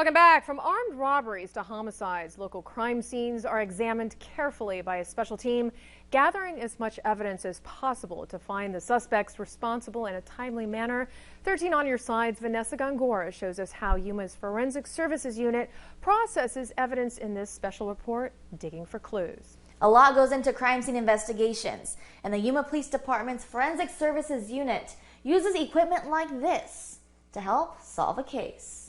Welcome back. From armed robberies to homicides, local crime scenes are examined carefully by a special team, gathering as much evidence as possible to find the suspects responsible in a timely manner. 13 on your side's Vanessa Gongora shows us how Yuma's Forensic Services Unit processes evidence in this special report, Digging for Clues. A lot goes into crime scene investigations, and the Yuma Police Department's Forensic Services Unit uses equipment like this to help solve a case.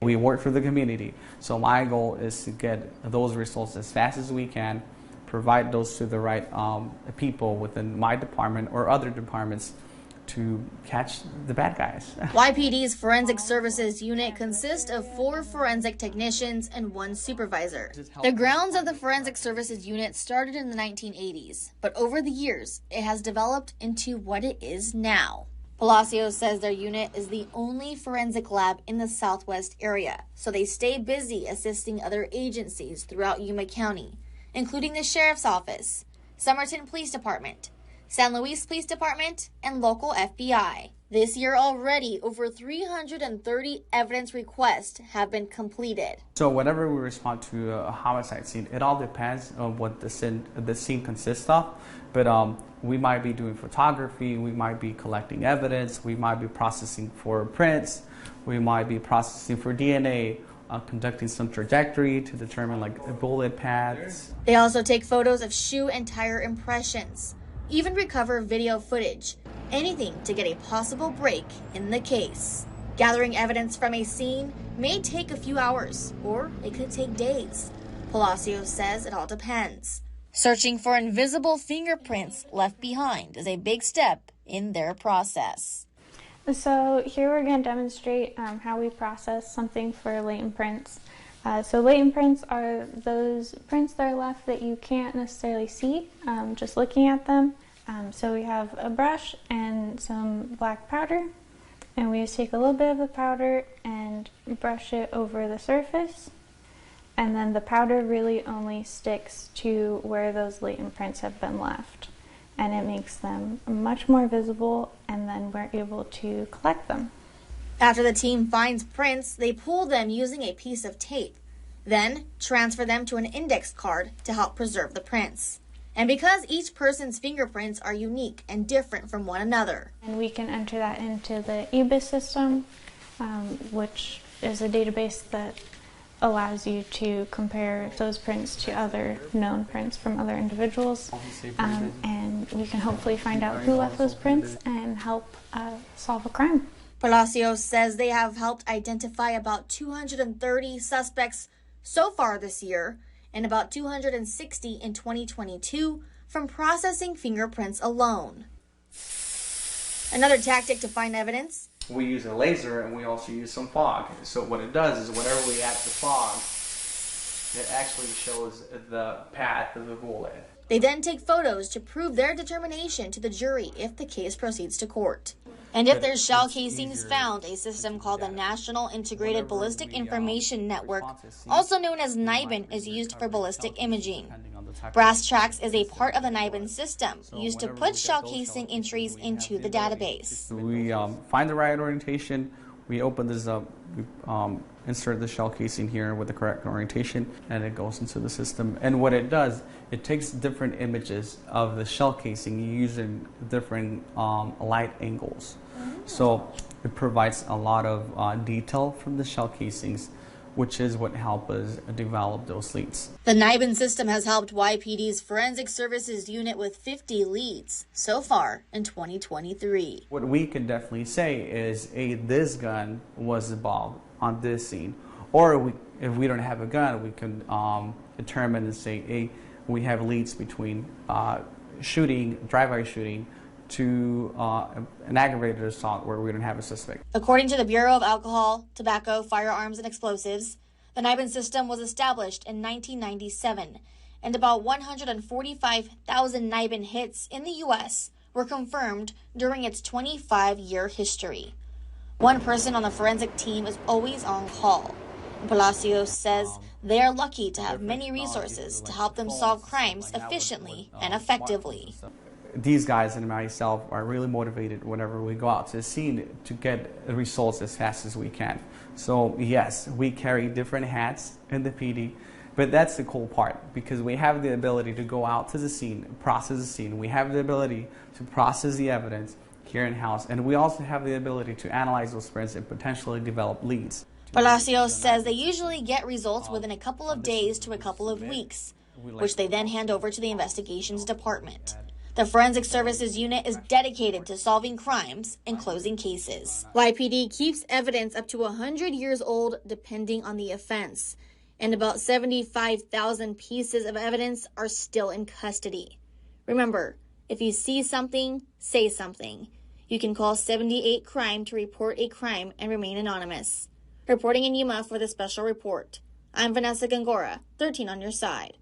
We work for the community, so my goal is to get those results as fast as we can, provide those to the right people within my department or other departments to catch the bad guys. YPD's Forensic Services Unit consists of 4 forensic technicians and 1 supervisor. The grounds of the Forensic Services Unit started in the 1980s, but over the years, it has developed into what it is now. Palacio says their unit is the only forensic lab in the Southwest area, so they stay busy assisting other agencies throughout Yuma County, including the Sheriff's Office, Somerton Police Department, San Luis Police Department, and local FBI. This year already, over 330 evidence requests have been completed. So whenever we respond to a homicide scene, it all depends on what the scene consists of. But we might be doing photography, we might be collecting evidence, we might be processing for prints, we might be processing for DNA, conducting some trajectory to determine like bullet paths. They also take photos of shoe and tire impressions, even recover video footage, anything to get a possible break in the case. Gathering evidence from a scene may take a few hours, or it could take days. Palacio says it all depends. Searching for invisible fingerprints left behind is a big step in their process. So here we're going to demonstrate how we process something for latent prints. So latent prints are those prints that are left that you can't necessarily see just looking at them. So we have a brush and some black powder, and we just take a little bit of the powder and brush it over the surface, and then the powder really only sticks to where those latent prints have been left, and it makes them much more visible, and then we're able to collect them. After the team finds prints, they pull them using a piece of tape, then transfer them to an index card to help preserve the prints. And because each person's fingerprints are unique and different from one another. And we can enter that into the EBIS system, which is a database that allows you to compare those prints to other known prints from other individuals. And we can hopefully find out who left those prints and help solve a crime. Palacio says they have helped identify about 230 suspects so far this year, and about 260 in 2022 from processing fingerprints alone. Another tactic to find evidence. We use a laser, and we also use some fog. So what it does is whenever we add the fog, it actually shows the path of the bullet. They then take photos to prove their determination to the jury if the case proceeds to court. And if there's shell casings found, a system called the National Integrated Ballistic Information Network, also known as NIBIN, is used for ballistic imaging. Brass tracks is a part of the NIBIN system, used to put shell casing entries into the database. We find the right orientation, we open this up, we insert the shell casing here with the correct orientation, and it goes into the system. And what it does, it takes different images of the shell casing using different light angles. So it provides a lot of detail from the shell casings, which is what helps us develop those leads. The NIBIN system has helped YPD's Forensic Services Unit with 50 leads so far in 2023. What we can definitely say is, this gun was involved on this scene. Or if we don't have a gun, we can determine and say, we have leads between shooting, drive-by shooting, to an aggravated assault where we don't have a suspect. According to the Bureau of Alcohol, Tobacco, Firearms, and Explosives, the NIBIN system was established in 1997, and about 145,000 NIBIN hits in the U.S. were confirmed during its 25-year history. One person on the forensic team is always on call. Palacio says they are lucky to have many resources to help them solve crimes efficiently and effectively. These guys and myself are really motivated whenever we go out to the scene to get results as fast as we can. So yes, we carry different hats in the PD, but that's the cool part because we have the ability to go out to the scene, process the scene. We have the ability to process the evidence here in-house, and we also have the ability to analyze those prints and potentially develop leads. Palacios says they usually get results within a couple of days to a couple of weeks, which they then hand over to the investigations department. The Forensic Services Unit is dedicated to solving crimes and closing cases. YPD keeps evidence up to 100 years old depending on the offense, and about 75,000 pieces of evidence are still in custody. Remember, if you see something, say something. You can call 78 Crime to report a crime and remain anonymous. Reporting in Yuma for the special report. I'm Vanessa Gongora, 13 on your side.